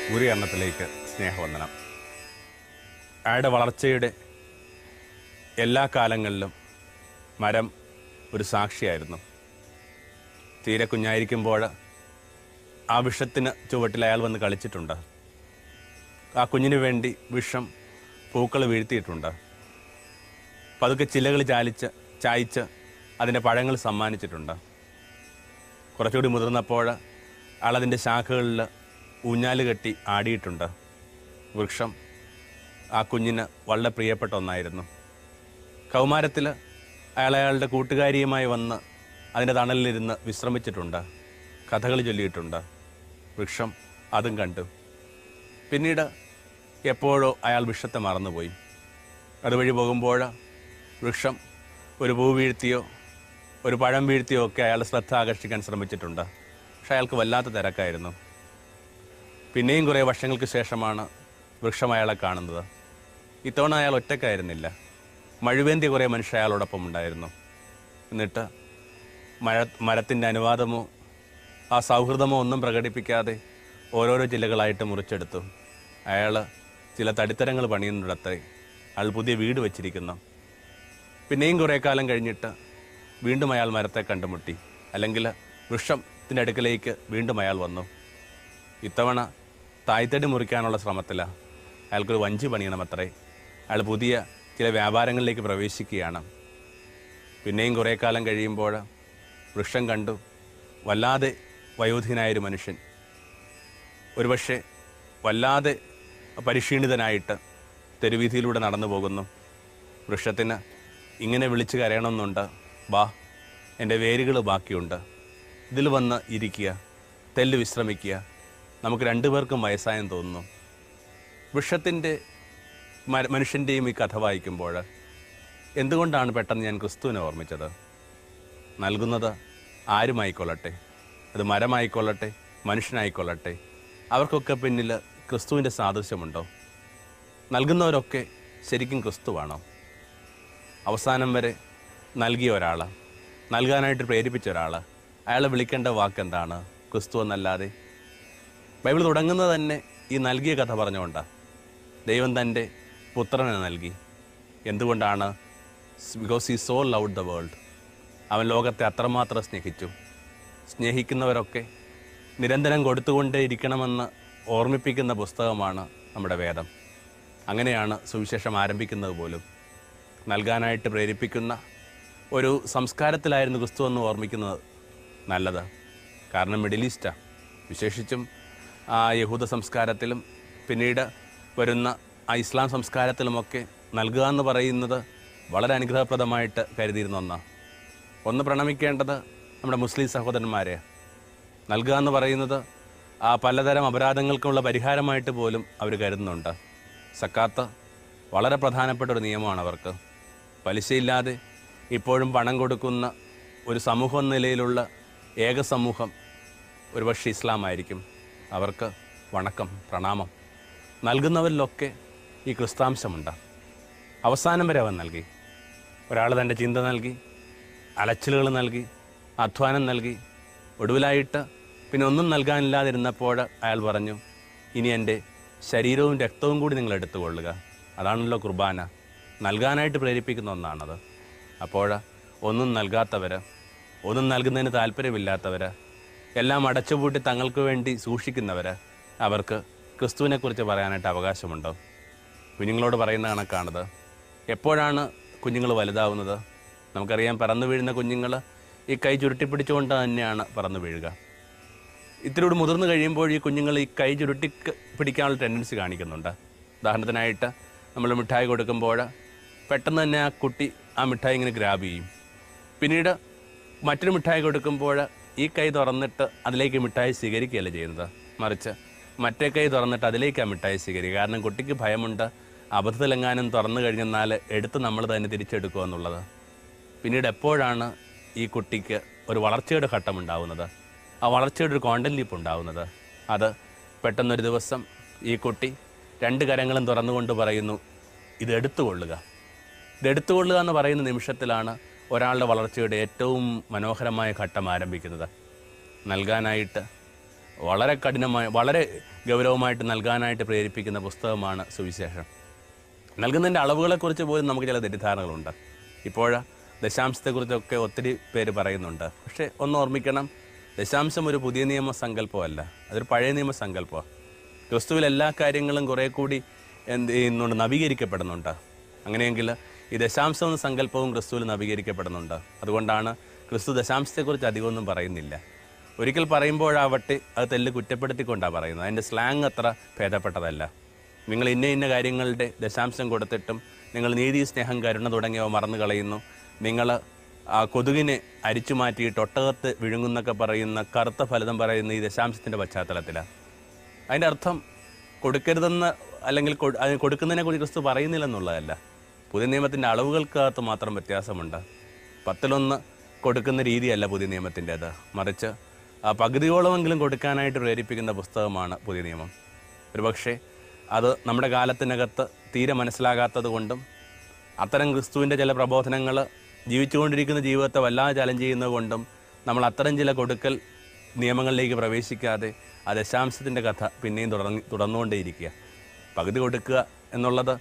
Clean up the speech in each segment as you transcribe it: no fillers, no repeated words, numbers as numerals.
ഗുരുകരണത്തിലേക്ക് സ്നേഹവന്ദനം. അയാളുടെ വളർച്ചയുടെ എല്ലാ കാലങ്ങളിലും മരം ഒരു സാക്ഷിയായിരുന്നു. തീരെ കുഞ്ഞായിരിക്കുമ്പോൾ ആ വിഷത്തിന് ചുവട്ടിൽ അയാൾ വന്ന് കളിച്ചിട്ടുണ്ട്. ആ കുഞ്ഞിന് വേണ്ടി വിഷം പൂക്കൾ വീഴ്ത്തിയിട്ടുണ്ട്. പതുക്കെ ചിലകൾ ചായച്ച് അതിൻ്റെ പഴങ്ങൾ സമ്മാനിച്ചിട്ടുണ്ട്. കുറച്ചുകൂടി മുതിർന്നപ്പോൾ അയാളതിൻ്റെ ശാഖകളിൽ ഊഞ്ഞാല് കെട്ടി ആടിയിട്ടുണ്ട്. വൃക്ഷം ആ കുഞ്ഞിന് വളരെ പ്രിയപ്പെട്ട ഒന്നായിരുന്നു. കൗമാരത്തിൽ അയാളുടെ കൂട്ടുകാരിയുമായി വന്ന് അതിൻ്റെ തണലിലിരുന്ന് വിശ്രമിച്ചിട്ടുണ്ട്. കഥകൾ ചൊല്ലിയിട്ടുണ്ട്. വൃക്ഷം അതും കണ്ടു. പിന്നീട് എപ്പോഴോ അയാൾ വൃക്ഷത്തെ മറന്നുപോയി. അതുവഴി പോകുമ്പോൾ വൃക്ഷം ഒരു പൂ വീഴ്ത്തിയോ ഒരു പഴം വീഴ്ത്തിയോ ഒക്കെ അയാളുടെ ശ്രദ്ധ ആകർഷിക്കാൻ ശ്രമിച്ചിട്ടുണ്ട്. പക്ഷെ അയാൾക്ക് വല്ലാത്ത തിരക്കായിരുന്നു. പിന്നെയും കുറേ വർഷങ്ങൾക്ക് ശേഷമാണ് വൃക്ഷം അയാളെ കാണുന്നത്. ഇത്തവണ അയാൾ ഒറ്റക്കായിരുന്നില്ല. മഴുവേന്തിയ കുറേ മനുഷ്യർ അയാളോടൊപ്പം ഉണ്ടായിരുന്നു. എന്നിട്ട് മരത്തിൻ്റെ അനുവാദമോ ആ സൗഹൃദമോ ഒന്നും പ്രകടിപ്പിക്കാതെ ഓരോരോ ജില്ലകളായിട്ട് മുറിച്ചെടുത്തു. അയാൾ ചില തടിത്തരങ്ങൾ പണിയുന്നിടത്തെ അയാൾ പുതിയ വീട് വച്ചിരിക്കുന്നു. പിന്നെയും കുറേ കാലം കഴിഞ്ഞിട്ട് വീണ്ടും അയാൾ മരത്തെ കണ്ടുമുട്ടി. അല്ലെങ്കിൽ വൃക്ഷത്തിൻ്റെ അടുക്കലേക്ക് വീണ്ടും അയാൾ വന്നു. ഇത്തവണ തായ്തടി മുറിക്കാനുള്ള ശ്രമത്തിലാണ്. അയാൾക്കൊരു വഞ്ചി പണിയണമത്രേ. അയാൾ പുതിയ ചില വ്യാപാരങ്ങളിലേക്ക് പ്രവേശിക്കുകയാണ്. പിന്നെയും കുറേ കാലം കഴിയുമ്പോൾ വൃക്ഷം കണ്ടു വല്ലാതെ വയോധികനായൊരു മനുഷ്യൻ, ഒരുപക്ഷെ വല്ലാതെ പരിക്ഷീണിതനായിട്ട് തെരുവീഥിയിലൂടെ നടന്നു പോകുന്നു. വൃക്ഷത്തിന് ഇങ്ങനെ വിളിച്ച് കരയണമെന്നുണ്ട്, ബാ, എൻ്റെ വേരുകൾ ബാക്കിയുണ്ട്, ഇതിൽ വന്ന് ഇരിക്കുക, തെല്ല് വിശ്രമിക്കുക, നമുക്ക് രണ്ടുപേർക്കും വയസ്സായെന്ന് തോന്നുന്നു. വൃക്ഷത്തിൻ്റെ മനുഷ്യൻ്റെയും ഈ കഥ വായിക്കുമ്പോൾ എന്തുകൊണ്ടാണ് പെട്ടെന്ന് ഞാൻ ക്രിസ്തുവിനെ ഓർമ്മിച്ചത്? നൽകുന്നത് ആരുമായിക്കൊള്ളട്ടെ, അത് മരമായിക്കൊള്ളട്ടെ, മനുഷ്യനായിക്കൊള്ളട്ടെ, അവർക്കൊക്കെ പിന്നിൽ ക്രിസ്തുവിൻ്റെ സാദൃശ്യമുണ്ടോ? നൽകുന്നവരൊക്കെ ശരിക്കും ക്രിസ്തുവാണോ? അവസാനം വരെ നൽകിയ ഒരാൾ, നൽകാനായിട്ട് പ്രേരിപ്പിച്ച ഒരാൾ, അയാളെ വിളിക്കേണ്ട വാക്കെന്താണ്? ക്രിസ്തു എന്നല്ലാതെ. ബൈബിൾ തുടങ്ങുന്നത് തന്നെ ഈ നൽകിയ കഥ പറഞ്ഞുകൊണ്ടാണ്. ദൈവം തൻ്റെ പുത്രനെ നൽകി. എന്തുകൊണ്ടാണ്? Because he so loved the world. അവൻ ലോകത്തെ അത്രമാത്രം സ്നേഹിച്ചു. സ്നേഹിക്കുന്നവരൊക്കെ നിരന്തരം കൊടുത്തുകൊണ്ടേ ഇരിക്കണമെന്ന് ഓർമ്മിപ്പിക്കുന്ന പുസ്തകമാണ് നമ്മുടെ വേദം. അങ്ങനെയാണ് സുവിശേഷം ആരംഭിക്കുന്നത് പോലും. നൽകാനായിട്ട് പ്രേരിപ്പിക്കുന്ന ഒരു സംസ്കാരത്തിലായിരുന്നു ക്രിസ്തു എന്ന് ഓർമ്മിക്കുന്നത് നല്ലത്. കാരണം മിഡിൽ ഈസ്റ്റാണ്, വിശേഷിച്ചും ആ യഹൂദ സംസ്കാരത്തിലും പിന്നീട് വരുന്ന ആ ഇസ്ലാം സംസ്കാരത്തിലുമൊക്കെ നൽകുക എന്ന് പറയുന്നത് വളരെ അനുഗ്രഹപ്രദമായിട്ട് കരുതിയിരുന്ന ഒന്നാണ്. ഒന്ന് പ്രണമിക്കേണ്ടത് നമ്മുടെ മുസ്ലിം സഹോദരന്മാരെ. നൽകുക എന്ന് പറയുന്നത് ആ പലതരം അപരാധങ്ങൾക്കുള്ള പരിഹാരമായിട്ട് പോലും അവർ കരുതുന്നുണ്ട്. സക്കാത്ത് വളരെ പ്രധാനപ്പെട്ട ഒരു നിയമമാണ് അവർക്ക്. പലിശയില്ലാതെ ഇപ്പോഴും പണം കൊടുക്കുന്ന ഒരു സമൂഹം നിലയിലുള്ള ഏക സമൂഹം ഒരുപക്ഷെ ഇസ്ലാമായിരിക്കും. അവർക്ക് വണക്കം, പ്രണാമം. നൽകുന്നവരിലൊക്കെ ഈ ക്രിസ്താംശമുണ്ട്. അവസാനം വരെ അവൻ നൽകി. ഒരാൾ തൻ്റെ ചിന്ത നൽകി, അലച്ചിലുകൾ നൽകി, അധ്വാനം നൽകി. ഒടുവിലായിട്ട് പിന്നെ ഒന്നും നൽകാനില്ലാതിരുന്നപ്പോൾ അയാൾ പറഞ്ഞു, ഇനി എൻ്റെ ശരീരവും രക്തവും കൂടി നിങ്ങൾ എടുത്തുകൊള്ളുക. അതാണല്ലോ കുർബാന. നൽകാനായിട്ട് പ്രേരിപ്പിക്കുന്ന ഒന്നാണത്. അപ്പോൾ ഒന്നും നൽകാത്തവർ, ഒന്നും നൽകുന്നതിന് താല്പര്യമില്ലാത്തവർ, എല്ലാം അടച്ചുപൂട്ടി തങ്ങൾക്ക് വേണ്ടി സൂക്ഷിക്കുന്നവർ, അവർക്ക് ക്രിസ്തുവിനെക്കുറിച്ച് പറയാനായിട്ട് അവകാശമുണ്ടോ? കുഞ്ഞുങ്ങളോട് പറയുന്ന കണക്കാണത്. എപ്പോഴാണ് കുഞ്ഞുങ്ങൾ വലുതാവുന്നത്? നമുക്കറിയാം, പറന്നു വീഴുന്ന കുഞ്ഞുങ്ങൾ ഈ കൈ ചുരുട്ടിപ്പിടിച്ചുകൊണ്ട് തന്നെയാണ് പറന്നു വീഴുക. ഇത്തിരി മുതിർന്നു കഴിയുമ്പോൾ ഈ കുഞ്ഞുങ്ങൾ ഈ കൈ ചുരുട്ടി പിടിക്കാനുള്ള ടെൻഡൻസി കാണിക്കുന്നുണ്ട്. ഉദാഹരണത്തിനായിട്ട് നമ്മൾ മിഠായി കൊടുക്കുമ്പോൾ പെട്ടെന്ന് തന്നെ ആ കുട്ടി ആ മിഠായി ഇങ്ങനെ ഗ്രാബ് ചെയ്യും. പിന്നീട് മറ്റൊരു മിഠായി കൊടുക്കുമ്പോൾ ഈ കൈ തുറന്നിട്ട് അതിലേക്ക് മിഠായി സ്വീകരിക്കുകയല്ല ചെയ്യുന്നത്, മറിച്ച് മറ്റേ കൈ തുറന്നിട്ട് അതിലേക്ക് ആ മിഠായി സ്വീകരിക്കുക. കാരണം കുട്ടിക്ക് ഭയമുണ്ട്, അബദ്ധത്തിലെങ്ങാനും തുറന്നു കഴിഞ്ഞെന്നാൽ എടുത്ത് നമ്മൾ തന്നെ തിരിച്ചെടുക്കുക എന്നുള്ളത്. പിന്നീട് എപ്പോഴാണ് ഈ കുട്ടിക്ക് ഒരു വളർച്ചയുടെ ഘട്ടമുണ്ടാവുന്നത്, ആ വളർച്ചയുടെ ഒരു കോണ്ടന്റ് ലീപ്പ് ഉണ്ടാവുന്നത്? അത് പെട്ടെന്നൊരു ദിവസം ഈ കുട്ടി രണ്ട് കരങ്ങളും തുറന്നുകൊണ്ട് പറയുന്നു, ഇത് എടുത്തുകൊള്ളുക. ഇത് എടുത്തുകൊള്ളുക എന്ന് പറയുന്ന നിമിഷത്തിലാണ് ഒരാളുടെ വളർച്ചയുടെ ഏറ്റവും മനോഹരമായ ഘട്ടം ആരംഭിക്കുന്നത്. നൽകാനായിട്ട് വളരെ കഠിനമായി വളരെ ഗൗരവമായിട്ട് നൽകാനായിട്ട് പ്രേരിപ്പിക്കുന്ന പുസ്തകമാണ് സുവിശേഷം. നൽകുന്നതിൻ്റെ അളവുകളെക്കുറിച്ച് പോലും നമുക്ക് ചില തെറ്റിദ്ധാരണകളുണ്ട്. ഇപ്പോൾ ദശാംശത്തെക്കുറിച്ചൊക്കെ ഒത്തിരി പേര് പറയുന്നുണ്ട്. പക്ഷേ ഒന്ന് ഓർമ്മിക്കണം, ദശാംശം ഒരു പുതിയ നിയമ സങ്കല്പമല്ല, അതൊരു പഴയ നിയമ സങ്കല്പമാണ്. ക്രിസ്തുവിൽ എല്ലാ കാര്യങ്ങളും കുറേ കൂടി എന്ത് ചെയ്യുന്നുണ്ട്, നവീകരിക്കപ്പെടുന്നുണ്ട്. അങ്ങനെയെങ്കിൽ ഈ ദശാംശം എന്ന സങ്കല്പവും ക്രിസ്തുവിൽ നവീകരിക്കപ്പെടുന്നുണ്ട്. അതുകൊണ്ടാണ് ക്രിസ്തു ദശാംശത്തെക്കുറിച്ച് അധികമൊന്നും പറയുന്നില്ല. ഒരിക്കൽ പറയുമ്പോഴാവട്ടെ അത് തെല്ല് കുറ്റപ്പെടുത്തിക്കൊണ്ടാണ് പറയുന്നത്. അതിൻ്റെ സ്ലാങ് അത്ര ഭേദപ്പെട്ടതല്ല. നിങ്ങൾ ഇന്ന കാര്യങ്ങളുടെ ദശാംശം കൊടുത്തിട്ടും നിങ്ങൾ നീതി, സ്നേഹം, കരുണ തുടങ്ങിയവ മറന്നു കളയുന്നു. നിങ്ങൾ കൊതുകിനെ അരിച്ചു മാറ്റിയിട്ട് ഒട്ടകത്ത് വിഴുങ്ങുന്നൊക്കെ പറയുന്ന കറുത്ത ഫലിതം പറയുന്ന ഈ ദശാംശത്തിൻ്റെ പശ്ചാത്തലത്തിലാണ്. അതിൻ്റെ അർത്ഥം കൊടുക്കരുതെന്ന് അല്ലെങ്കിൽ കൊടുക്കുന്നതിനെക്കുറിച്ച് ക്രിസ്തു പറയുന്നില്ലെന്നുള്ളതല്ല. പുതിയ നിയമത്തിൻ്റെ അളവുകൾക്കകത്ത് മാത്രം വ്യത്യാസമുണ്ട്. 10 കൊടുക്കുന്ന രീതിയല്ല പുതിയ നിയമത്തിൻ്റേത്, മറിച്ച് പകുതിയോളമെങ്കിലും കൊടുക്കാനായിട്ട് പ്രേരിപ്പിക്കുന്ന പുസ്തകമാണ് പുതിയ നിയമം. ഒരുപക്ഷെ അത് നമ്മുടെ കാലത്തിനകത്ത് തീരെ മനസ്സിലാകാത്തത് കൊണ്ടും അത്തരം ക്രിസ്തുവിൻ്റെ ചില പ്രബോധനങ്ങൾ ജീവിച്ചുകൊണ്ടിരിക്കുന്ന ജീവിതത്തെ വല്ലാതെ ചലഞ്ച് ചെയ്യുന്നത് കൊണ്ടും നമ്മൾ അത്തരം ചില കൊടുക്കൽ നിയമങ്ങളിലേക്ക് പ്രവേശിക്കാതെ ആ ദശാംശത്തിൻ്റെ കഥ പിന്നെയും തുടർന്നുകൊണ്ടേയിരിക്കുക. പകുതി കൊടുക്കുക എന്നുള്ളത്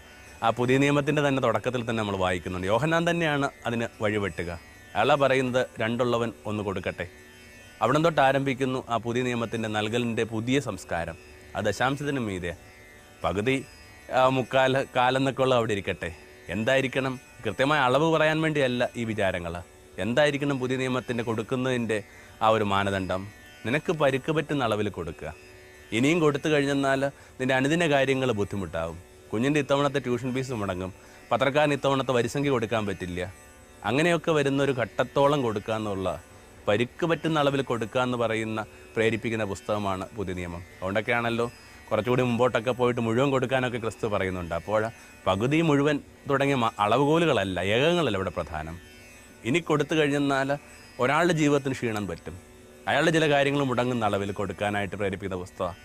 ആ പുതിയ നിയമത്തിൻ്റെ തന്നെ തുടക്കത്തിൽ തന്നെ നമ്മൾ വായിക്കുന്നുണ്ട്. യോഹന്നാൻ തന്നെയാണ് അതിന് വഴിവെട്ടുക. അയാളാ പറയുന്നത് 2 1 കൊടുക്കട്ടെ. അവിടെ തൊട്ട് ആരംഭിക്കുന്നു ആ പുതിയ നിയമത്തിൻ്റെ നൽകലിൻ്റെ പുതിയ സംസ്കാരം. ആ ദശാംശത്തിന് മീതെ പകുതി, മുക്കാൽ, കാലെന്നൊക്കെ ഉള്ളത് അവിടെ ഇരിക്കട്ടെ. എന്തായിരിക്കണം? കൃത്യമായ അളവ് പറയാൻ വേണ്ടിയല്ല ഈ വിചാരങ്ങൾ. എന്തായിരിക്കണം പുതിയ നിയമത്തിൻ്റെ കൊടുക്കുന്നതിൻ്റെ ആ ഒരു മാനദണ്ഡം? നിനക്ക് പരിക്ക് പറ്റുന്ന അളവിൽ കൊടുക്കുക. ഇനിയും കൊടുത്തു കഴിഞ്ഞെന്നാൽ നിൻ്റെ അനുദിന കാര്യങ്ങൾ ബുദ്ധിമുട്ടാവും. കുഞ്ഞിൻ്റെ ഇത്തവണത്തെ ട്യൂഷൻ ഫീസ് മുടങ്ങും, പത്രക്കാരന് ഇത്തവണത്തെ വരിസംഖ്യ കൊടുക്കാൻ പറ്റില്ല. അങ്ങനെയൊക്കെ വരുന്നൊരു ഘട്ടത്തോളം കൊടുക്കുക എന്നുള്ള, പരിക്ക് പറ്റുന്ന അളവിൽ കൊടുക്കുക എന്ന് പറയുന്ന പ്രേരിപ്പിക്കുന്ന പുസ്തകമാണ് പുതിയ നിയമം. അതുകൊണ്ടൊക്കെയാണല്ലോ കുറച്ചുകൂടി മുമ്പോട്ടൊക്കെ പോയിട്ട് മുഴുവൻ കൊടുക്കാനൊക്കെ ക്രിസ്തു പറയുന്നുണ്ട്. അപ്പോൾ പകുതി, മുഴുവൻ തുടങ്ങിയ അളവുകോലുകളല്ല, ഏകങ്ങളല്ല ഇവിടെ പ്രധാനം. ഇനി കൊടുത്തു കഴിഞ്ഞെന്നാൽ ഒരാളുടെ ജീവിതത്തിന് ക്ഷീണം പറ്റും. അയാളുടെ ചില കാര്യങ്ങൾ മുടങ്ങുന്ന അളവിൽ കൊടുക്കാനായിട്ട് പ്രേരിപ്പിക്കുന്ന പുസ്തകമാണ്.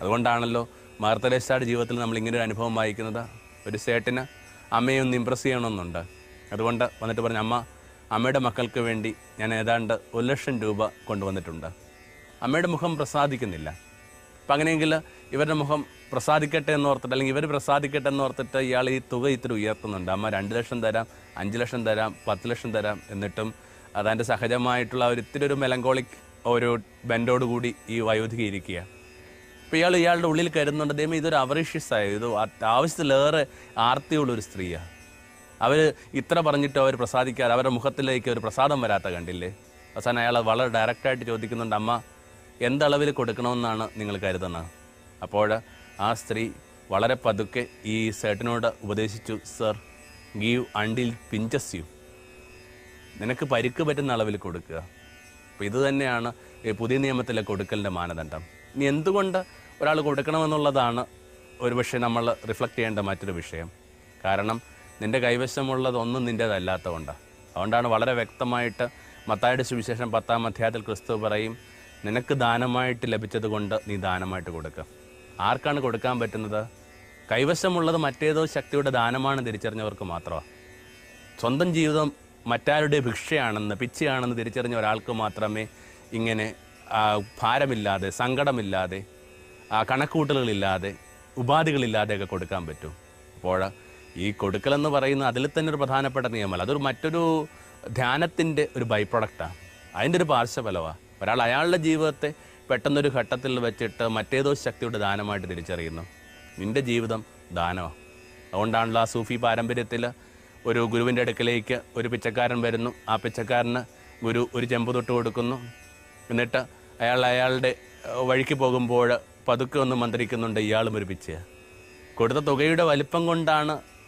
അതുകൊണ്ടാണല്ലോ മദർ തെരേസയുടെ ജീവിതത്തിൽ നമ്മൾ ഇങ്ങനൊരു അനുഭവം വായിക്കുന്നത്. ഒരു സേട്ടിന് അമ്മയെ ഒന്ന് ഇമ്പ്രസ് ചെയ്യണമെന്നുണ്ട്. അതുകൊണ്ട് വന്നിട്ട് പറഞ്ഞു, അമ്മയുടെ മക്കൾക്ക് വേണ്ടി ഞാൻ ഏതാണ്ട് 1,00,000 രൂപ കൊണ്ടുവന്നിട്ടുണ്ട്. അമ്മയുടെ മുഖം പ്രസാദിക്കുന്നില്ല. അപ്പം അങ്ങനെയെങ്കിൽ ഇവരുടെ മുഖം പ്രസാദിക്കട്ടെ എന്നോർത്തിട്ട്, അല്ലെങ്കിൽ ഇവർ പ്രസാദിക്കട്ടെ എന്നോർത്തിട്ട് ഇയാൾ ഈ തുക ഇത്തിരി ഉയർത്തുന്നുണ്ട്. അമ്മ 2,00,000 തരാം, 5,00,000 തരാം, 10,00,000 തരാം. എന്നിട്ടും അതതിൻ്റെ സഹജമായിട്ടുള്ള ഇത്തിരി ഒരു മെലങ്കോളിക് ഒരു ബെൻഡോടുകൂടി ഈ വയോധിക ഇരിക്കുക. അപ്പോൾ ഇയാളുടെ ഉള്ളിൽ കരുതുന്നുണ്ട്, ദൈവം ഇതൊരു അവറിഷ്യസായ, ഇത് ആവശ്യത്തിലേറെ ആർത്തിയുള്ളൊരു സ്ത്രീയാണ്. അവർ ഇത്ര പറഞ്ഞിട്ട് അവർ പ്രസാദിക്കാതെ, അവരുടെ മുഖത്തിലേക്ക് ഒരു പ്രസാദം വരാത്ത കണ്ടില്ലേ? അവസാനം അയാൾ വളരെ ഡയറക്റ്റായിട്ട് ചോദിക്കുന്നുണ്ട്, അമ്മ എന്തളവിൽ കൊടുക്കണമെന്നാണ് നിങ്ങൾ കരുതുന്നത്? അപ്പോൾ ആ സ്ത്രീ വളരെ പതുക്കെ ഈ സേട്ടിനോട് ഉപദേശിച്ചു, sir, give until pinches you. നിനക്ക് പരിക്ക് പറ്റുന്ന അളവിൽ കൊടുക്കുക. അപ്പോൾ ഇത് തന്നെയാണ് പുതിയ നിയമത്തിലെ കൊടുക്കലിൻ്റെ മാനദണ്ഡം. ഇനി എന്തുകൊണ്ട് ഒരാൾ കൊടുക്കണമെന്നുള്ളതാണ് ഒരുപക്ഷെ നമ്മൾ റിഫ്ലക്റ്റ് ചെയ്യേണ്ട മറ്റൊരു വിഷയം. കാരണം നിൻ്റെ കൈവശമുള്ളതൊന്നും നിൻ്റേതല്ലാത്തതുകൊണ്ടാണ്. അതുകൊണ്ടാണ് വളരെ വ്യക്തമായിട്ട് മത്തായിയുടെ സുവിശേഷം 10-ാം അധ്യായത്തിൽ ക്രിസ്തു പറയും, നിനക്ക് ദാനമായിട്ട് ലഭിച്ചത് കൊണ്ട് നീ ദാനമായിട്ട് കൊടുക്കുക. ആർക്കാണ് കൊടുക്കാൻ പറ്റുന്നത്? കൈവശമുള്ളത് മറ്റേതോ ശക്തിയുടെ ദാനമാണ് തിരിച്ചറിഞ്ഞവർക്ക് മാത്രമാണ്. സ്വന്തം ജീവിതം മറ്റാരുടെ ഭിക്ഷയാണെന്ന്, പിച്ചയാണെന്ന് തിരിച്ചറിഞ്ഞ ഒരാൾക്ക് മാത്രമേ ഇങ്ങനെ ഭാരമില്ലാതെ, സങ്കടമില്ലാതെ, കണക്കുകൂട്ടലുകളില്ലാതെ, ഉപാധികളില്ലാതെയൊക്കെ കൊടുക്കാൻ പറ്റൂ. അപ്പോൾ ഈ കൊടുക്കലെന്ന് പറയുന്ന അതിൽ തന്നെ ഒരു പ്രധാനപ്പെട്ട നിയമമല്ല, അതൊരു മറ്റൊരു ധ്യാനത്തിൻ്റെ ഒരു ബൈ പ്രൊഡക്റ്റാണ്. അതിൻ്റെ ഒരു പാർശ്വഫലമാണ്. ഒരാൾ അയാളുടെ ജീവിതത്തെ പെട്ടെന്നൊരു ഘട്ടത്തിൽ വെച്ചിട്ട് മറ്റേതോ ശക്തിയുടെ ദാനമായിട്ട് തിരിച്ചറിയുന്നു. നിൻ്റെ ജീവിതം ദാനമാണ്. അതുകൊണ്ടാണല്ലോ ആ സൂഫി പാരമ്പര്യത്തിൽ ഒരു ഗുരുവിൻ്റെ അടുക്കലേക്ക് ഒരു പിച്ചക്കാരൻ വരുന്നു. ആ പിച്ചക്കാരന് ഗുരു ഒരു ചെമ്പ് തൊട്ട് കൊടുക്കുന്നു. എന്നിട്ട് അയാളുടെ വഴിക്ക് പോകുമ്പോൾ പതുക്കെ ഒന്ന് മന്ത്രിക്കുന്നുണ്ട്, ഇയാളും ഒരു പിച്ചയാണ്. കൊടുത്ത തുകയുടെ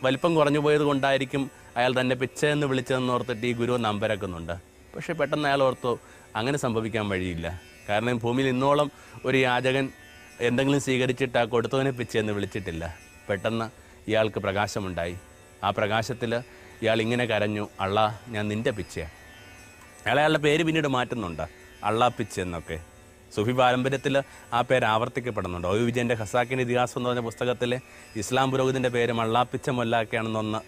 വലിപ്പം കുറഞ്ഞു പോയത് കൊണ്ടായിരിക്കും അയാൾ തന്നെ പിച്ച എന്ന് വിളിച്ചതെന്ന് ഓർത്തിട്ട് ഈ ഗുരു നമ്പരക്കുന്നുണ്ട്. പക്ഷേ പെട്ടെന്ന് അയാൾ ഓർത്തു, അങ്ങനെ സംഭവിക്കാൻ വഴിയില്ല. കാരണം ഭൂമിയിൽ ഇന്നോളം ഒരു യാചകൻ എന്തെങ്കിലും സ്വീകരിച്ചിട്ട് ആ കൊടുത്തവനെ പിച്ചയെന്ന് വിളിച്ചിട്ടില്ല. പെട്ടെന്ന് ഇയാൾക്ക് പ്രകാശമുണ്ടായി. ആ പ്രകാശത്തിൽ ഇയാൾ ഇങ്ങനെ കരഞ്ഞു, അള്ളാ, ഞാൻ നിൻ്റെ പിച്ചയാണ്. അയാളുടെ പേര് പിന്നീട് മാറ്റുന്നുണ്ട്, അള്ളാ പിച്ച എന്നൊക്കെ. സൂഫി പാരമ്പര്യത്തിൽ ആ പേര് ആവർത്തിക്കപ്പെടുന്നുണ്ട്. ഒ വിജയൻ്റെ ഖസാക്കിൻ്റെ ഇതിഹാസം എന്ന് പറഞ്ഞ പുസ്തകത്തിൽ ഇസ്ലാം പുരോഹിതൻ്റെ പേര് മള്ളാപ്പിച്ച മൊല്ലാക്കയാണെന്ന്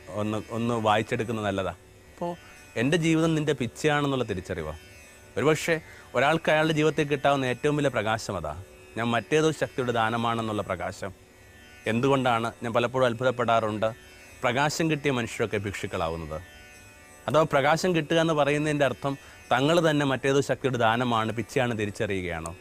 ഒന്ന് വായിച്ചെടുക്കുന്നത് നല്ലതാണ്. അപ്പോൾ എൻ്റെ ജീവിതം നിൻ്റെ പിച്ചയാണെന്നുള്ള തിരിച്ചറിവാണ്. ഒരുപക്ഷെ ഒരാൾക്ക് അയാളുടെ ജീവിതത്തിൽ കിട്ടാവുന്ന ഏറ്റവും വലിയ പ്രകാശം അതാണ്. ഞാൻ മറ്റേതോ ശക്തിയുടെ ദാനമാണെന്നുള്ള പ്രകാശം. എന്തുകൊണ്ടാണ് ഞാൻ പലപ്പോഴും അത്ഭുതപ്പെടാറുണ്ട് പ്രകാശം കിട്ടിയ മനുഷ്യരൊക്കെ ഭിക്ഷുക്കളാവുന്നത്? അഥവാ പ്രകാശം കിട്ടുക എന്ന് പറയുന്നതിൻ്റെ അർത്ഥം തങ്ങൾ തന്നെ മറ്റേതോ ശക്തിയുടെ ദാനമാണ്, പിച്ചയാണ് തിരിച്ചറിയുകയാണോ?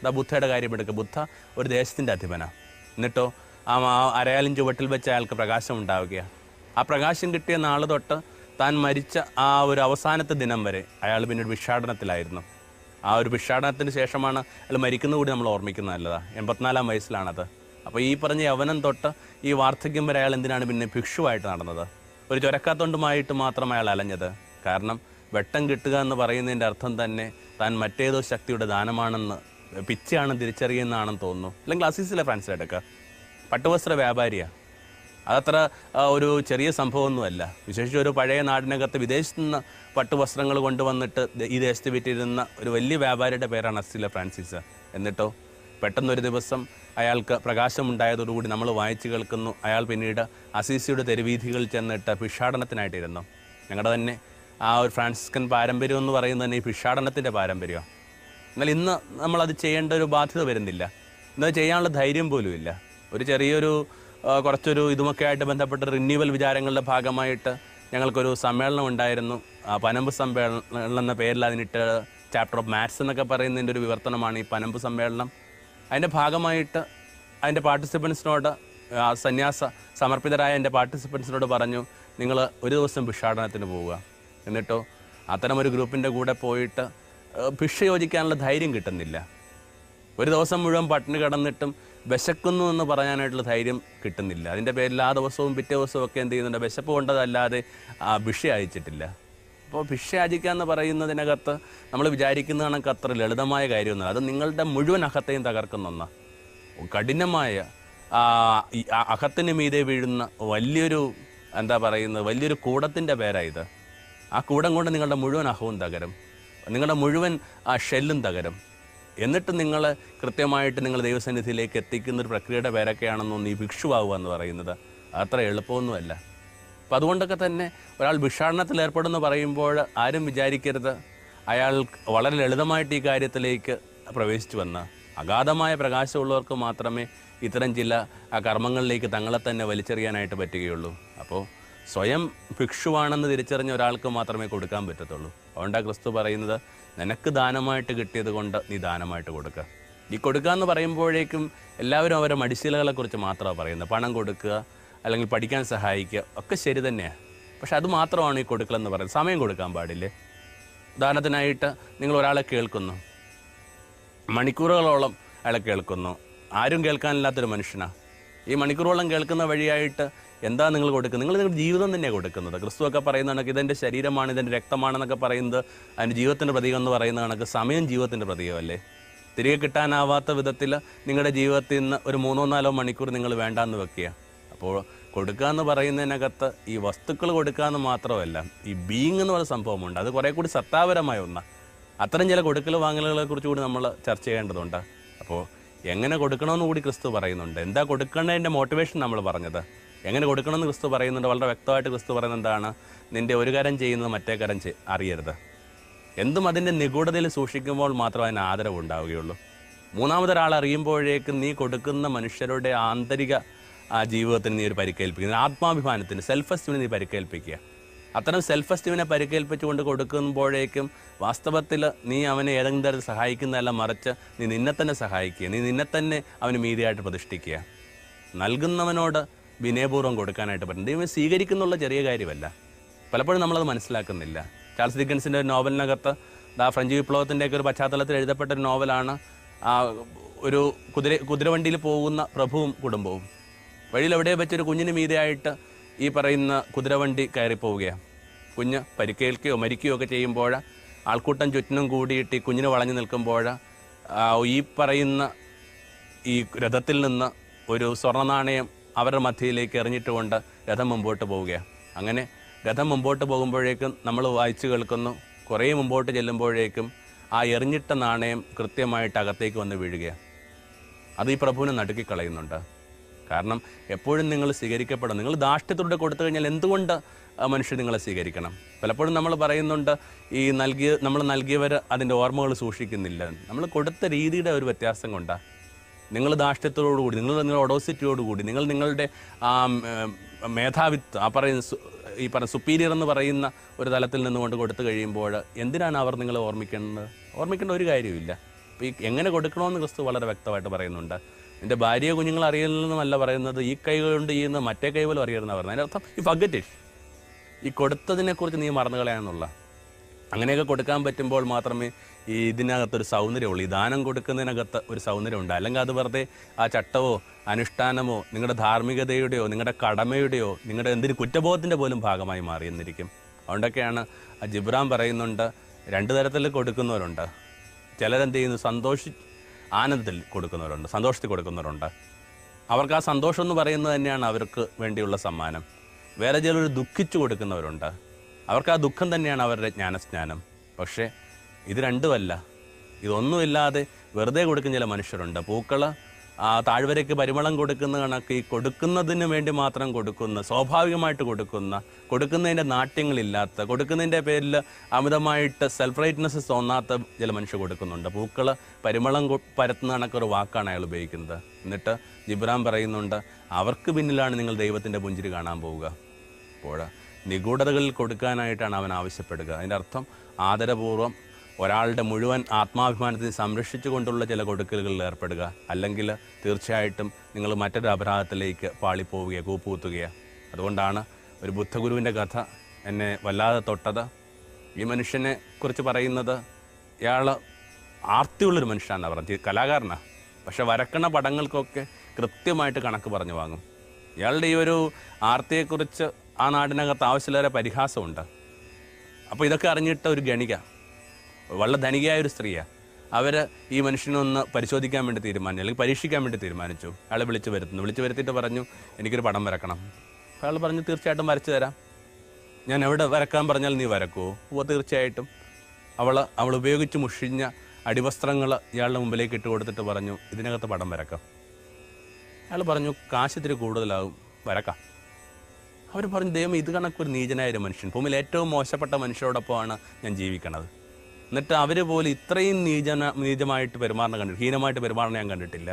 അതാ ബുദ്ധയുടെ കാര്യം എടുക്കുക. ബുദ്ധ ഒരു ദേശത്തിൻ്റെ അധിപനാണ്. എന്നിട്ടോ ആ അരയാലിൻ ചുവട്ടിൽ വെച്ച് അയാൾക്ക് പ്രകാശം ഉണ്ടാവുകയാണ്. ആ പ്രകാശം കിട്ടിയ നാൾ തൊട്ട് താൻ മരിച്ച ആ ഒരു അവസാനത്തെ ദിനം വരെ അയാൾ പിന്നീട് ഭിക്ഷാടനത്തിലായിരുന്നു. ആ ഒരു ഭിക്ഷാടനത്തിന് ശേഷമാണ് അയാൾ മരിക്കുന്ന കൂടി നമ്മൾ ഓർമ്മിക്കുന്നത് നല്ലതാണ്. 84-ാം വയസ്സിലാണത്. അപ്പോൾ ഈ പറഞ്ഞ യൗവനം തൊട്ട് ഈ വാർദ്ധക്യം വരെ അയാൾ എന്തിനാണ് പിന്നെ ഭിക്ഷുവായിട്ട് നടന്നത്? ഒരു ചൊരക്കാത്തൊണ്ടുമായിട്ട് മാത്രം അയാൾ അലഞ്ഞത്. കാരണം വെട്ടം കിട്ടുക എന്ന് പറയുന്നതിൻ്റെ അർത്ഥം തന്നെ താൻ മറ്റേതോ ശക്തിയുടെ ദാനമാണെന്ന്, പിച്ചയാണ് തിരിച്ചറിയുന്നതാണെന്ന് തോന്നുന്നു. അല്ലെങ്കിൽ അസീസിലെ ഫ്രാൻസിൽ എടുക്കുക, പട്ടുവസ്ത്ര വ്യാപാരിയാണ്. അതത്ര ഒരു ചെറിയ സംഭവമൊന്നുമല്ല. വിശേഷിച്ച് ഒരു പഴയ നാടിനകത്ത് വിദേശത്ത് നിന്ന് പട്ടുവസ്ത്രങ്ങൾ കൊണ്ടുവന്നിട്ട് ഈ ദേശത്ത് വിറ്റിരുന്ന ഒരു വലിയ വ്യാപാരിയുടെ പേരാണ് അസീസിലെ ഫ്രാൻസിസ്. എന്നിട്ടോ പെട്ടെന്നൊരു ദിവസം അയാൾക്ക് പ്രകാശമുണ്ടായതോടുകൂടി നമ്മൾ വായിച്ചു കേൾക്കുന്നു, അയാൾ പിന്നീട് അസീസിയുടെ തെരുവീഥികളിൽ ചെന്നിട്ട് ഭിക്ഷാടനത്തിനായിട്ടിരുന്നു. ഞങ്ങളുടെ തന്നെ ആ ഒരു ഫ്രാൻസിസ്കൻ പാരമ്പര്യം എന്ന് പറയുന്നത് തന്നെ ഈ ഭിക്ഷാടനത്തിൻ്റെ പാരമ്പര്യമാണ്. എന്നാൽ ഇന്ന് നമ്മളത് ചെയ്യേണ്ട ഒരു ബാധ്യത വരുന്നില്ല. ഇന്നത് ചെയ്യാനുള്ള ധൈര്യം പോലും ഇല്ല. ഒരു ചെറിയൊരു കുറച്ചൊരു ഇതുമൊക്കെ ആയിട്ട് ബന്ധപ്പെട്ട റിന്യൂവൽ വിചാരങ്ങളുടെ ഭാഗമായിട്ട് ഞങ്ങൾക്കൊരു സമ്മേളനം ഉണ്ടായിരുന്നു. പനമ്പ് സമ്മേളനം എന്ന പേരിൽ അതിനിട്ട് ചാപ്റ്റർ ഓഫ് മാത്സ് എന്നൊക്കെ പറയുന്നതിൻ്റെ ഒരു വിവർത്തനമാണ് ഈ പനമ്പ് സമ്മേളനം. അതിൻ്റെ ഭാഗമായിട്ട് അതിൻ്റെ പാർട്ടിസിപ്പൻസിനോട്, സന്യാസ സമർപ്പിതരായ എൻ്റെ പാർട്ടിസിപ്പൻസിനോട് പറഞ്ഞു, നിങ്ങൾ ഒരു ദിവസം ഭിക്ഷാടനത്തിന് പോവുക. എന്നിട്ടോ അത്തരമൊരു ഗ്രൂപ്പിൻ്റെ കൂടെ പോയിട്ട് ഭിക്ഷ യോജിക്കാനുള്ള ധൈര്യം കിട്ടുന്നില്ല. ഒരു ദിവസം മുഴുവൻ പട്ടിണി കിടന്നിട്ടും വിശക്കുന്നു എന്ന് പറയാനായിട്ടുള്ള ധൈര്യം കിട്ടുന്നില്ല. അതിൻ്റെ പേരിൽ ആ ദിവസവും പിറ്റേ ദിവസവും ഒക്കെ എന്ത് ചെയ്യുന്നുണ്ട്, വിശപ്പ് കൊണ്ടതല്ലാതെ ഭിക്ഷ അയച്ചിട്ടില്ല. അപ്പോൾ ഭിക്ഷ യാചിക്കുക എന്ന് പറയുന്നതിനകത്ത് നമ്മൾ വിചാരിക്കുന്ന കണക്ക് അത്ര ലളിതമായ കാര്യമൊന്നുമില്ല. അത് നിങ്ങളുടെ മുഴുവൻ അഹത്തെയും തകർക്കുന്ന ഒന്നാണ്. കഠിനമായ അഹത്തിന് മീതെ വീഴുന്ന വലിയൊരു വലിയൊരു കൂടത്തിൻ്റെ പേരായത്. ആ കൂടം കൊണ്ട് നിങ്ങളുടെ മുഴുവൻ അഹവും തകരും, നിങ്ങളുടെ മുഴുവൻ ഷെല്ലും തകരും. എന്നിട്ട് നിങ്ങൾ കൃത്യമായിട്ട് നിങ്ങൾ ദൈവസന്നിധിയിലേക്ക് എത്തിക്കുന്ന ഒരു പ്രക്രിയയുടെ പേരൊക്കെയാണെന്നൊന്ന് ഈ ഭിക്ഷുവാകുക എന്ന് പറയുന്നത് അത്ര എളുപ്പമൊന്നുമല്ല. അപ്പം അതുകൊണ്ടൊക്കെ തന്നെ ഒരാൾ ഭിക്ഷാടനത്തിൽ ഏർപ്പെടുമെന്ന് പറയുമ്പോൾ ആരും വിചാരിക്കരുത് അയാൾ വളരെ ലളിതമായിട്ട് ഈ കാര്യത്തിലേക്ക് പ്രവേശിച്ചു വന്ന്. അഗാധമായ പ്രകാശമുള്ളവർക്ക് മാത്രമേ ഇത്തരം ചില കർമ്മങ്ങളിലേക്ക് തങ്ങളെ തന്നെ വലിച്ചെറിയാനായിട്ട് പറ്റുകയുള്ളൂ. അപ്പോൾ സ്വയം ഭിക്ഷുവാണെന്ന് തിരിച്ചറിഞ്ഞ ഒരാൾക്ക് മാത്രമേ കൊടുക്കാൻ പറ്റത്തുള്ളൂ. അതുകൊണ്ടാണ് ക്രിസ്തു പറയുന്നത്, നിനക്ക് ദാനമായിട്ട് കിട്ടിയത് കൊണ്ട് നീ ദാനമായിട്ട് കൊടുക്കുക. ഈ കൊടുക്കുക എന്ന് പറയുമ്പോഴേക്കും എല്ലാവരും അവരെ മടിശീലകളെക്കുറിച്ച് മാത്രമാണ് പറയുന്നത്. പണം കൊടുക്കുക, അല്ലെങ്കിൽ പഠിക്കാൻ സഹായിക്കുക, ഒക്കെ ശരി തന്നെയാണ്. പക്ഷെ അത് മാത്രമാണ് ഈ കൊടുക്കലെന്ന് പറയുന്നത്. സമയം കൊടുക്കാൻ പാടില്ലേ? ഉദാഹരണത്തിനായിട്ട് നിങ്ങൾ ഒരാളെ കേൾക്കുന്നു, മണിക്കൂറുകളോളം അയാളെ കേൾക്കുന്നു, ആരും കേൾക്കാനില്ലാത്തൊരു മനുഷ്യനാണ്. ഈ മണിക്കൂറോളം കേൾക്കുന്ന വഴിയായിട്ട് എന്താ നിങ്ങൾ കൊടുക്കുന്നത്? നിങ്ങളുടെ ജീവിതം തന്നെയാണ് കൊടുക്കുന്നത്. ക്രിസ്തുവൊക്കെ പറയുന്ന കണക്ക് ഇതെൻ്റെ ശരീരമാണ്, ഇതെൻ്റെ രക്തമാണെന്നൊക്കെ പറയുന്നത് അതിൻ്റെ ജീവിതത്തിൻ്റെ പ്രതീകം എന്ന് പറയുന്ന കണക്ക് സമയം ജീവിതത്തിൻ്റെ പ്രതീകമല്ലേ? തിരികെ കിട്ടാനാവാത്ത വിധത്തിൽ നിങ്ങളുടെ ജീവിതത്തിൽ നിന്ന് ഒരു 3-4 മണിക്കൂർ നിങ്ങൾ വേണ്ടാന്ന് വെക്കുക. അപ്പോൾ കൊടുക്കുക എന്ന് പറയുന്നതിനകത്ത് ഈ വസ്തുക്കൾ കൊടുക്കുക എന്ന് മാത്രമല്ല, ഈ ബീയിങ് എന്ന് പറയുന്ന സംഭവമുണ്ട്. അത് കുറേ കൂടി സത്താപരമായ ഒന്നാണ്. അത്തരം ചില കൊടുക്കൽ വാങ്ങലുകളെ കുറിച്ച് കൂടി നമ്മൾ ചർച്ച ചെയ്യേണ്ടതുണ്ട്. അപ്പോൾ എങ്ങനെ കൊടുക്കണമെന്ന് കൂടി ക്രിസ്തു പറയുന്നുണ്ട്. എന്താ കൊടുക്കേണ്ടതിൻ്റെ മോട്ടിവേഷൻ നമ്മൾ പറഞ്ഞത്, എങ്ങനെ കൊടുക്കണമെന്ന് ക്രിസ്തു പറയുന്നുണ്ട്. വളരെ വ്യക്തമായിട്ട് ക്രിസ്തു പറയുന്നത് എന്താണ്? നിൻ്റെ ഒരു കരം ചെയ്യുന്നത് മറ്റേ കരം അറിയരുത്. എന്തും അതിൻ്റെ നിഗൂഢതയിൽ സൂക്ഷിക്കുമ്പോൾ മാത്രമേ അതിന് ആദരവ് ഉണ്ടാവുകയുള്ളൂ. മൂന്നാമതൊരാൾ അറിയുമ്പോഴേക്കും നീ കൊടുക്കുന്ന മനുഷ്യരുടെ ആന്തരിക ജീവിതത്തിന് നീ ഒരു പരിക്കേൽപ്പിക്കുക, ആത്മാഭിമാനത്തിന്, സെൽഫ് എസ്റ്റീമിന് നീ പരിക്കേൽപ്പിക്കുക. അത്തരം സെൽഫ് എസ്റ്റീമിനെ പരിക്കേൽപ്പിച്ചുകൊണ്ട് കൊടുക്കുമ്പോഴേക്കും വാസ്തവത്തിൽ നീ അവനെ ഏതെങ്കിലും തരത്തിൽ സഹായിക്കുന്നതല്ല, മറിച്ച് നീ നിന്നെ തന്നെ സഹായിക്കുക, നീ നിന്നെ തന്നെ അവന് മീതിയായിട്ട് പ്രതിഷ്ഠിക്കുക. നൽകുന്നവനോട് വിനയപൂർവ്വം കൊടുക്കാനായിട്ട് പറ്റും. ദൈവം സ്വീകരിക്കുന്നുള്ള ചെറിയ കാര്യമല്ല. പലപ്പോഴും നമ്മളത് മനസ്സിലാക്കുന്നില്ല. ചാൾസ് ഡിക്കൻസിൻ്റെ ഒരു നോവലിനകത്ത് ഫ്രഞ്ച് വിപ്ലവത്തിൻ്റെയൊക്കെ ഒരു പശ്ചാത്തലത്തിൽ എഴുതപ്പെട്ട ഒരു നോവലാണ്. ഒരു കുതിരവണ്ടിയിൽ പോകുന്ന പ്രഭുവും കുടുംബവും വഴിയിൽ എവിടെ വെച്ചൊരു കുഞ്ഞിന് മീതെയായിട്ട് ഈ പറയുന്ന കുതിരവണ്ടി കയറിപ്പോവുകയാണ്. കുഞ്ഞ് പരിക്കേൽക്കുകയോ മരിക്കുകയോ ഒക്കെ ചെയ്യുമ്പോൾ ആൾക്കൂട്ടം ചുറ്റിനും കൂടിയിട്ട് ഈ കുഞ്ഞിന് വളഞ്ഞു നിൽക്കുമ്പോൾ ഈ പറയുന്ന ഈ രഥത്തിൽ നിന്ന് ഒരു സ്വർണ്ണ നാണയം അവരുടെ മധ്യയിലേക്ക് എറിഞ്ഞിട്ടുകൊണ്ട് രഥം മുമ്പോട്ട് പോവുകയാണ്. അങ്ങനെ രഥം മുമ്പോട്ട് പോകുമ്പോഴേക്കും നമ്മൾ വായിച്ചു കേൾക്കുന്നു, കുറേ മുമ്പോട്ട് ചെല്ലുമ്പോഴേക്കും ആ എറിഞ്ഞിട്ട നാണയം കൃത്യമായിട്ട് അകത്തേക്ക് വന്ന് വീഴുകയാണ്. അത് ഈ പ്രഭുവിനെ നടുക്കിക്കളയുന്നുണ്ട്. കാരണം എപ്പോഴും നിങ്ങൾ സ്വീകരിക്കപ്പെടും. നിങ്ങൾ ധാർഷ്ട്യത്തോടെ കൊടുത്തു കഴിഞ്ഞാൽ എന്തുകൊണ്ട് മനുഷ്യർ നിങ്ങളെ സ്വീകരിക്കണം? പലപ്പോഴും നമ്മൾ പറയുന്നുണ്ട് നമ്മൾ നൽകിയവർ അതിൻ്റെ ഓർമ്മകൾ സൂക്ഷിക്കുന്നില്ല. നമ്മൾ കൊടുത്ത രീതിയുടെ ഒരു വ്യത്യാസം കൊണ്ടാണ്. നിങ്ങൾ ധാർഷ്ട്യത്തോടുകൂടി, നിങ്ങളുടെ ഒഡോസിറ്റിയോടുകൂടി, നിങ്ങളുടെ മേധാവിത്വം, ഈ പറയുന്ന സുപ്പീരിയർ എന്ന് പറയുന്ന ഒരു തലത്തിൽ നിന്നുകൊണ്ട് കൊടുത്തു കഴിയുമ്പോൾ എന്തിനാണ് അവർ നിങ്ങളെ ഓർമ്മിക്കേണ്ട ഒരു കാര്യമില്ല. അപ്പോൾ ഈ എങ്ങനെ കൊടുക്കണമെന്ന് ക്രിസ്തു വളരെ വ്യക്തമായിട്ട് പറയുന്നുണ്ട്. നിൻ്റെ ഭാര്യയെ കുഞ്ഞുങ്ങൾ അറിയുന്നതെന്നല്ല പറയുന്നത്, ഈ കൈ കൊണ്ട് ചെയ്യുന്ന മറ്റേ കൈ പോലും അറിയണമെന്ന് പറയുന്നത്. അതിൻ്റെ അർത്ഥം ഈ ഫർഗെറ്റ് ഇറ്റ്, ഈ കൊടുത്തതിനെക്കുറിച്ച് നീ മറന്നു കളയാന്നുള്ള. അങ്ങനെയൊക്കെ കൊടുക്കാൻ പറ്റുമ്പോൾ മാത്രമേ ഈ ഇതിനകത്തൊരു സൗന്ദര്യമുള്ളൂ. ഈ ദാനം കൊടുക്കുന്നതിനകത്ത് ഒരു സൗന്ദര്യമുണ്ട്. അല്ലെങ്കിൽ അത് വെറുതെ ആ ചട്ടമോ അനുഷ്ഠാനമോ നിങ്ങളുടെ ധാർമ്മികതയുടെയോ നിങ്ങളുടെ കടമയുടെയോ നിങ്ങളുടെ എന്തിന് കുറ്റബോധത്തിൻ്റെ പോലും ഭാഗമായി മാറിയെന്നിരിക്കും. അതുകൊണ്ടൊക്കെയാണ് ജിബ്രാൻ പറയുന്നുണ്ട്, 2 തരത്തിൽ കൊടുക്കുന്നവരുണ്ട്. ചിലരെന്ത് ചെയ്യുന്നു, ആനന്ദത്തിൽ കൊടുക്കുന്നവരുണ്ട്, സന്തോഷത്തിൽ കൊടുക്കുന്നവരുണ്ട്. അവർക്ക് ആ സന്തോഷം എന്ന് പറയുന്നത് തന്നെയാണ് അവർക്ക് വേണ്ടിയുള്ള സമ്മാനം. വേറെ ചിലർ ദുഃഖിച്ചു കൊടുക്കുന്നവരുണ്ട്. അവർക്ക് ആ ദുഃഖം തന്നെയാണ് അവരുടെ ജ്ഞാനസ്നാനം. പക്ഷേ ഇത് രണ്ടുമല്ല. ഇതൊന്നുമില്ലാതെ വെറുതെ കൊടുക്കുന്ന ചില മനുഷ്യരുണ്ട്. പൂക്കൾ താഴ്വരയ്ക്ക് പരിമളം കൊടുക്കുന്ന കണക്ക് ഈ കൊടുക്കുന്നതിന് വേണ്ടി മാത്രം കൊടുക്കുന്ന, സ്വാഭാവികമായിട്ട് കൊടുക്കുന്നതിൻ്റെ നാട്യങ്ങളില്ലാത്ത, കൊടുക്കുന്നതിൻ്റെ പേരിൽ അമിതമായിട്ട് സെൽഫ് റൈറ്റ്നെസ് തോന്നാത്ത ചില മനുഷ്യർ കൊടുക്കുന്നുണ്ട്. പൂക്കൾ പരിമളം പരത്തുന്ന കണക്കൊരു വാക്കാണ് അയാൾ ഉപയോഗിക്കുന്നത്. എന്നിട്ട് ജിബ്രാൻ പറയുന്നുണ്ട്, അവർക്ക് പിന്നിലാണ് നിങ്ങൾ ദൈവത്തിൻ്റെ പുഞ്ചിരി കാണാൻ പോവുക. അപ്പോൾ നിഗൂഢതകളിൽ കൊടുക്കാനായിട്ടാണ് അവൻ ആവശ്യപ്പെടുക. അതിൻ്റെ അർത്ഥം ആദരപൂർവ്വം ഒരാളുടെ മുഴുവൻ ആത്മാഭിമാനത്തെ സംരക്ഷിച്ചു കൊണ്ടുള്ള ചില കൊടുക്കലുകളിൽ ഏർപ്പെടുക. അല്ലെങ്കിൽ തീർച്ചയായിട്ടും നിങ്ങൾ മറ്റൊരു അപരാധത്തിലേക്ക് പാളിപ്പോവുകയോ കൂപ്പുകുത്തുകയോ. അതുകൊണ്ടാണ് ഒരു ബുദ്ധഗുരുവിൻ്റെ കഥ എന്നെ വല്ലാതെ തൊട്ടത്. ഈ മനുഷ്യനെ കുറിച്ച് പറയുന്നത്, ഇയാൾ ആർത്തിയുള്ളൊരു മനുഷ്യനാണ് പറഞ്ഞത്, കലാകാരനാണ്. പക്ഷെ വരക്കണ പടങ്ങൾക്കൊക്കെ കൃത്യമായിട്ട് കണക്ക് പറഞ്ഞു വാങ്ങും. ഇയാളുടെ ഈ ഒരു ആർത്തിയെക്കുറിച്ച് ആ നാടിനകത്ത് ആവശ്യമുള്ള പരിഹാസമുണ്ട്. അപ്പോൾ ഇതൊക്കെ അറിഞ്ഞിട്ട ഒരു ഗണിക, വളരെ ധനികയായൊരു സ്ത്രീയാണ്. അവർ ഈ മനുഷ്യനൊന്ന് പരിശോധിക്കാൻ വേണ്ടി തീരുമാനിച്ചു, അല്ലെങ്കിൽ പരീക്ഷിക്കാൻ വേണ്ടി തീരുമാനിച്ചു. അയാളെ വിളിച്ചു വരുത്തിയിട്ട് പറഞ്ഞു, എനിക്കൊരു പടം വരക്കണം. അയാൾ പറഞ്ഞു, തീർച്ചയായിട്ടും വരച്ചു തരാം. ഞാൻ എവിടെ വരക്കാൻ പറഞ്ഞാൽ നീ വരക്കുമോ? ഓ തീർച്ചയായിട്ടും. അവൾ ഉപയോഗിച്ച് മുഷിഞ്ഞ അടിവസ്ത്രങ്ങൾ ഇയാളുടെ മുമ്പിലേക്ക് ഇട്ട് കൊടുത്തിട്ട് പറഞ്ഞു, ഇതിനകത്ത് പടം വരക്കാം. അയാൾ പറഞ്ഞു, കാശ് ഇത്തിരി കൂടുതലാകും, വരക്കാം. അവർ പറഞ്ഞു, ദൈവം ഇത് കണക്കൊരു നീചനായൊരു മനുഷ്യൻ, ഭൂമിയിൽ ഏറ്റവും മോശപ്പെട്ട മനുഷ്യരോടൊപ്പമാണ് ഞാൻ ജീവിക്കണത്. എന്നിട്ട് അവർ പോലും ഇത്രയും നീചമായിട്ട് പെരുമാറുന്ന കണ്ടിട്ട്, ഹീനമായിട്ട് പെരുമാറുന്ന ഞാൻ കണ്ടിട്ടില്ല.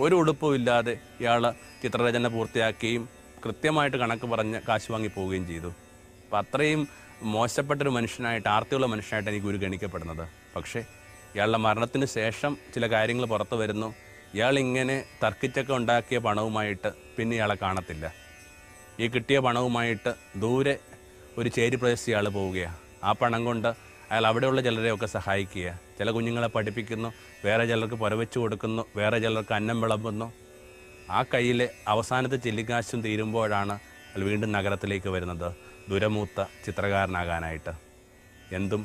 ഒരു ഉടുപ്പും ഇല്ലാതെ ഇയാൾ ചിത്രരചന പൂർത്തിയാക്കുകയും കൃത്യമായിട്ട് കണക്ക് പറഞ്ഞ് കാശ് വാങ്ങി പോവുകയും ചെയ്തു. അപ്പം അത്രയും മോശപ്പെട്ടൊരു മനുഷ്യനായിട്ട്, ആർത്തിയുള്ള മനുഷ്യനായിട്ട് എനിക്ക് ഒരു ഗണിക്കപ്പെടുന്നത്. പക്ഷേ ഇയാളുടെ മരണത്തിന് ശേഷം ചില കാര്യങ്ങൾ പുറത്തു വരുന്നു. ഇയാളിങ്ങനെ തർക്കിച്ചൊക്കെ ഉണ്ടാക്കിയ പണവുമായിട്ട് പിന്നെ ഇയാളെ കാണത്തില്ല. ഈ കിട്ടിയ പണവുമായിട്ട് ദൂരെ ഒരു ചേരി പ്രദേശത്ത് ഇയാൾ പോവുകയാണ്. ആ പണം കൊണ്ട് അയാൾ അവിടെയുള്ള ചിലരെയൊക്കെ സഹായിക്കുക. ചില കുഞ്ഞുങ്ങളെ പഠിപ്പിക്കുന്നു, വേറെ ചിലർക്ക് പുരവെച്ച് കൊടുക്കുന്നു, വേറെ ചിലർക്ക് അന്നം വിളമ്പുന്നു. ആ കയ്യിലെ അവസാനത്തെ ചില്ലിക്കാശും തീരുമ്പോഴാണ് അയാൾ വീണ്ടും നഗരത്തിലേക്ക് വരുന്നത്, ദുരമൂത്ത ചിത്രകാരനാകാനായിട്ട്. എന്തും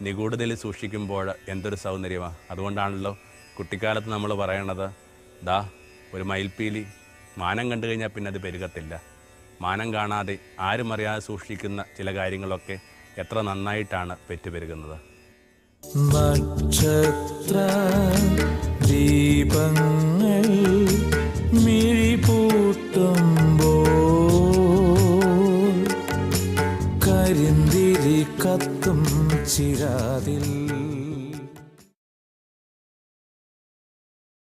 നിഗൂഢതയിൽ സൂക്ഷിക്കുമ്പോൾ എന്തൊരു സൗന്ദര്യമാണ്. അതുകൊണ്ടാണല്ലോ കുട്ടിക്കാലത്ത് നമ്മൾ പറയണത്, ദാ ഒരു മയിൽപ്പീലി മാനം കണ്ടു കഴിഞ്ഞാൽ പിന്നെ അത് പെരുകത്തില്ല. മാനം കാണാതെ ആരും അറിയാതെ സൂക്ഷിക്കുന്ന ചില കാര്യങ്ങളൊക്കെ എത്ര നന്നായിട്ടാണ് പെറ്റുപെരുകുന്നത്. നക്ഷത്ര ദീപങ്ങൾ മിഴിപൂട്ടുമ്പോൾ കരിന്തിരി കത്തും ചിരാതിൽ